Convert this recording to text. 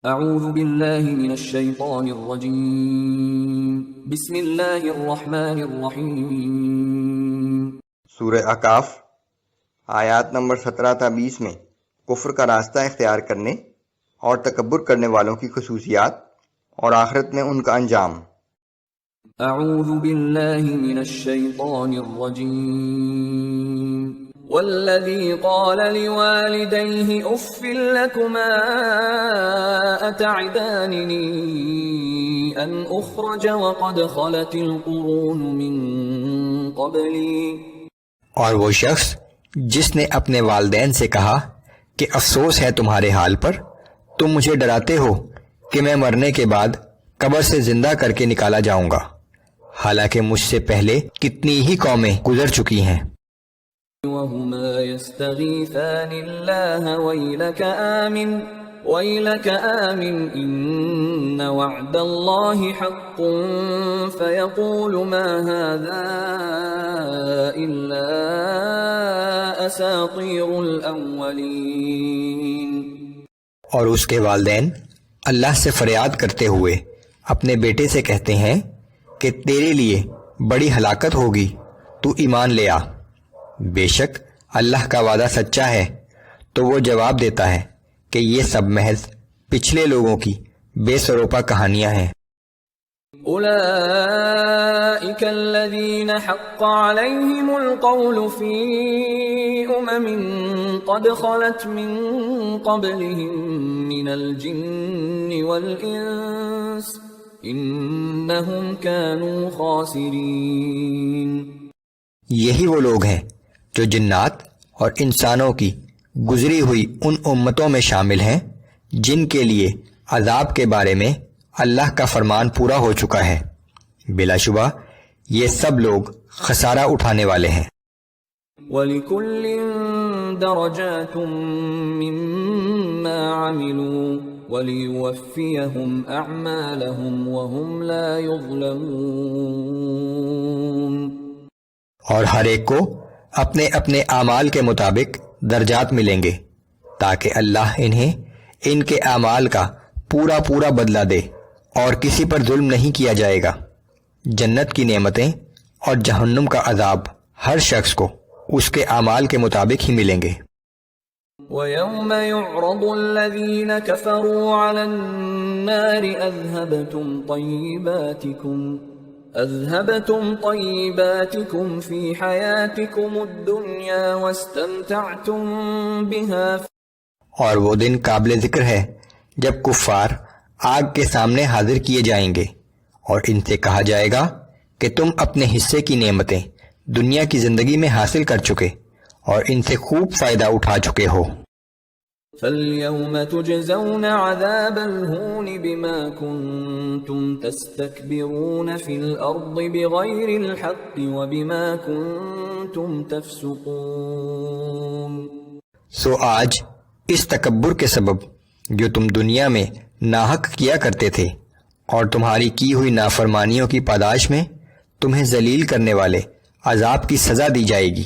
اعوذ باللہ من الشیطان الرجیم بسم اللہ الرحمن الرحیم۔ سورہ اعقاف آیات نمبر 17 تا 20 میں کفر کا راستہ اختیار کرنے اور تکبر کرنے والوں کی خصوصیات اور آخرت میں ان کا انجام۔ اعوذ باللہ من الشیطان الرجیم والذی قال لوالدیہ اف لکما اتعداننی ان اخرج وقد خلت القرون من قبلی۔ اور وہ شخص جس نے اپنے والدین سے کہا کہ افسوس ہے تمہارے حال پر، تم مجھے ڈراتے ہو کہ میں مرنے کے بعد قبر سے زندہ کر کے نکالا جاؤں گا، حالانکہ مجھ سے پہلے کتنی ہی قومیں گزر چکی ہیں۔ وَهُمَا يَسْتَغِيثَانِ اللَّهَ وَيْلَكَ آمِنْ إِنَّ وَعْدَ اللَّهِ حَقٌّ فَيَقُولُ مَا هَذَا إِلَّا أَسَاطِيرُ الْأَوَّلِينَ۔ اور اس کے والدین اللہ سے فریاد کرتے ہوئے اپنے بیٹے سے کہتے ہیں کہ تیرے لیے بڑی ہلاکت ہوگی، تو ایمان لے آ، بے شک اللہ کا وعدہ سچا ہے۔ تو وہ جواب دیتا ہے کہ یہ سب محض پچھلے لوگوں کی بے سروپا کہانیاں ہیں۔ اولئک الذین حق علیہم القول فی قد خلت من قبلہم من الجن والانس انہم كانوا خاسرین۔ یہی وہ لوگ ہیں جو جنات اور انسانوں کی گزری ہوئی ان امتوں میں شامل ہیں جن کے لیے عذاب کے بارے میں اللہ کا فرمان پورا ہو چکا ہے، بلا شبہ یہ سب لوگ خسارہ اٹھانے والے ہیں۔ وَلِكُلٍّ دَرَجَاتٌ مِّمَّا عَمِلُوا وَلِيُوَفِّيَهُمْ أَعْمَالَهُمْ وَهُمْ لَا يُظْلَمُونَ۔ اور ہر ایک کو اپنے اپنے اعمال کے مطابق درجات ملیں گے تاکہ اللہ انہیں ان کے اعمال کا پورا پورا بدلہ دے، اور کسی پر ظلم نہیں کیا جائے گا۔ جنت کی نعمتیں اور جہنم کا عذاب ہر شخص کو اس کے اعمال کے مطابق ہی ملیں گے۔ وَيَوْمَ يُعْرَضُ الَّذِينَ كَفَرُوا عَلَى النَّارِ أَذْهَبْتُمْ طَيِّبَاتِكُمْ فِي حَيَاتِكُمُ الدُّنْيَا وَاسْتَمْتَعْتُمْ بِهَا۔ اور وہ دن قابل ذکر ہے جب کفار آگ کے سامنے حاضر کیے جائیں گے اور ان سے کہا جائے گا کہ تم اپنے حصے کی نعمتیں دنیا کی زندگی میں حاصل کر چکے اور ان سے خوب فائدہ اٹھا چکے ہو۔ فَالْيَوْمَ تُجْزَوْنَ عَذَابَ الْهُونِ بِمَا كُنْتُمْ تَسْتَكْبِرُونَ فِي الْأَرْضِ بِغَيْرِ الْحَقِّ وَبِمَا كُنْتُمْ تَفْسُقُونَ۔ سو آج اس تکبر کے سبب جو تم دنیا میں ناحق کیا کرتے تھے اور تمہاری کی ہوئی نافرمانیوں کی پاداش میں تمہیں ذلیل کرنے والے عذاب کی سزا دی جائے گی۔